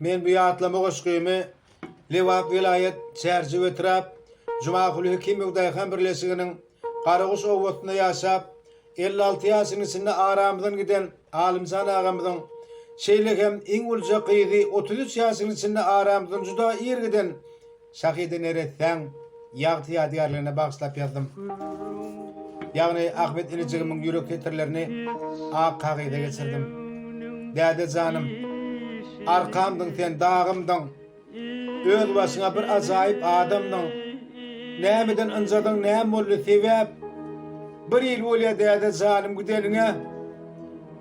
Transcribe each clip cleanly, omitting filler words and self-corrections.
Men bu ýatlama goşgymy Lewap vilayet çerçi ötrap Jumaguly Hekim Ugdaýhan birleşiginiň Garaguş owatynda ýaşap 56 ýaşynyň içinde aramydan giden Alimjan agamyzyň şeýle hem iň ulja gyýdy 33 ýaşynyň içinde aramydan juda ýer giden Şahide Neretden ýagty ýadygarlygyna bagşlap ýazdym. Ýagny Ahmet Ilicigimiň ýürek tetirlerini ak kagyda geçirdim. Däde janym, arkamdyň sen dağımdyň. Öz başyna bir ajaýyp adamdyň. Nämeden ynjadyň, näme boldy sebäp? Bir ýyl bolýa däde janym güdeliňe.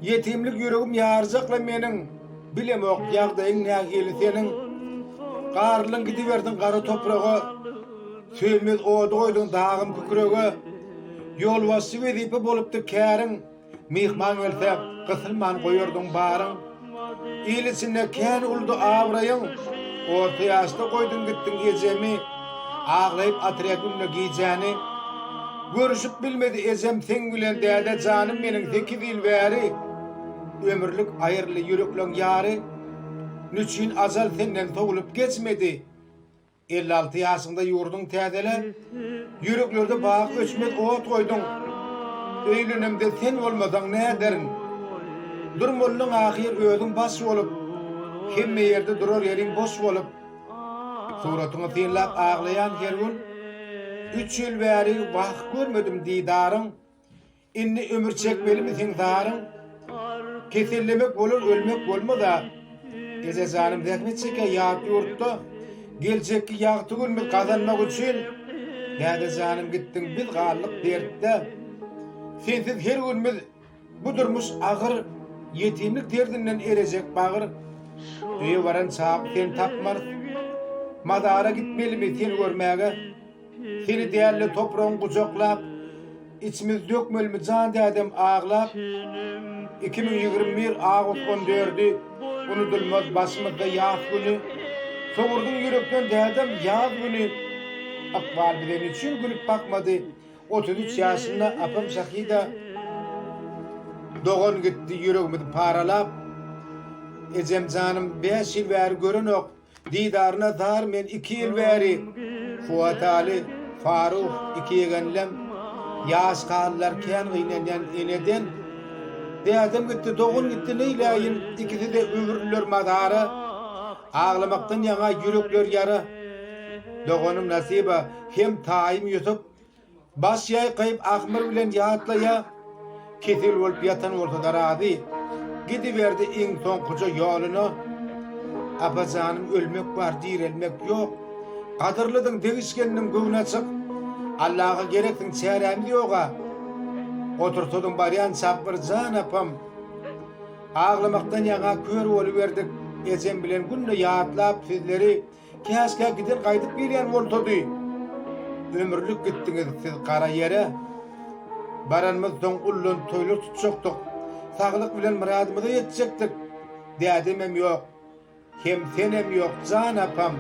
Yetimlik ýüregim ýarjakla meniň. Bilemok ýagdaýyň nägeli seniň. Garlyň gidiberdiň gara topraga. Söýmez odu goýdyň dağım kükrege. Ýol wasy wezipe bolupdy käriň. Mihman gelse gysylman goýardyň baryň. İl içinde kän uldu awraýyň. Orta ýaşda goýdun gitdiň gejemi. Aglaýyp atrýagymny giyjäni. Görüşüp bilmedi ezem sen bilen däde janym meniň 8 ýyl bäri. Ömürlük aýyrly ýürekleň ýary. Nüçin azal senden togulup geçmedi. 56 ýaşynda ýurdun täzeler. Yüreklerde baýa öçmez ot goýdun. Öýlenemde sen bolmasaň näderin? Durmalyň ahyr özüň baş bolup, hemme ýerde durar ýeriň boş bolup, suratyňy tynlap aglaýan her gün 3 ýyl bäri wagt görmedim diýdaryň. Inni ömür çekmelimi sen daryň? Kesellemek bolur, ölmek bolmada. Geze zalim dekmetçeke ýat ýurtda, geljekki ýagty günmi kazanmak üçin däde janym gitdiň biz garlyk dertde. Sensiz her günmiz bu durmuş agyr yetimlik derdinden erejek bagyr. Öýe baran çap sen tapmar. Madara gitmelimi seni görmäge. Seni däýerli toprağın kucaklap, içimiz dökmelimi jan dädem aglap. 2021 Ağustos 14'ü unutulmaz başımızda yaz günü. Soğurdun yürekten dädem yaz günü. Akbal bilen üçün gülüp bakmadı. 33 ýaşynda apam Şahida dogan gitti yüregimi paralap. Ejem janym 5 ýyl bäri görenok. Diýdaryna dar men 2 ýyl bäri. Fuat Ali, Faruk 2 ýegenlem. Ýaş kallar kän gynanýan eneden. Dädem gitti, dogan gitti neýläýin. İkisi de öwürler madara. Aglamakdan ýaňa yürekler ýara. Doganım nasiba hem taýym ýutup baş ýay gaýyp akmyr bilen ýatlaya kesil bolup ýatan ortada rady. Gidiberdi iň soňkuja ýolyna. Apajanym ölmek bar, direlmek ýok. Gadyrlydyň degişkeniniň göwüne çyk. Allaha gerekdiň çäremi ýoga. Oturtudyň baryan sapyr jan apam. Aglamakdan ýaňa kör bolup berdik. Ejem bilen günne ýatlap sizleri käske gidip gaýdyp berýän boldy. Ömürlük gitdiňiz siz kara ýere. Baranmyz soň ullun toýluk tutjakdyk. Saglyk bilen muradymyza ýetjekdik. Dädemem ýok. Hem senem ýok jan apam.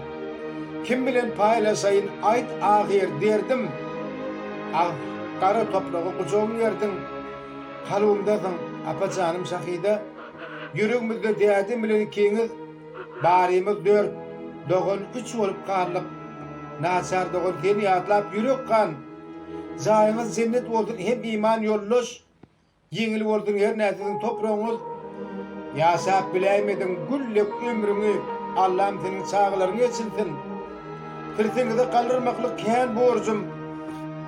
Kim bilen paýlaşaýyn aýt ahyr derdim. Ah, kara topragy gujogyň ýerdiň. Kalbymdasyň apajanym Şahida. Yüregimizde dädem bilen ikiňiz barymyz 4, dogan 3 bolup garlyk. Naçar dogan seni ýatlap ýürek kan. Jaýyňyz cennet boldun hem iman ýolluş. Ýeňil boldun her näsiniň topragyňyz. Ýaşap bilämediň güllük ömrüňi Allahym seniň çağlaryny geçirsin. Kirtiňizde galdyrmaklyk kän borjum.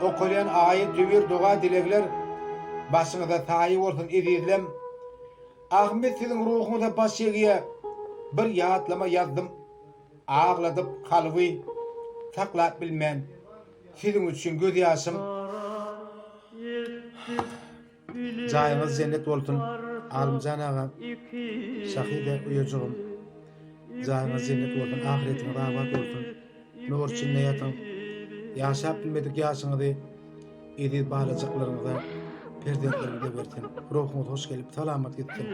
Okulyan aýet düwür duga dilekler başyňyza taýy bolsun edilem. Ahmet sizin ruhuňyza baş ýegiýe bir ýatlama ýazdym. Agladyp kalby saklap bilmän. Sizin üçin göz ýaşym. Jaýyňyz cennet bolsun. Alimjan agam. Şahide uyujugum. Jaýyňyz cennet bolsun. Ahiretiň rahmat bolsun. Nur içinde ýatan. Ýaşap bilmedik ýaşyňyzy edip balajyklaryňyza perdelerinde bersin. Ruhuňyz hoş gelip salamat gitsin.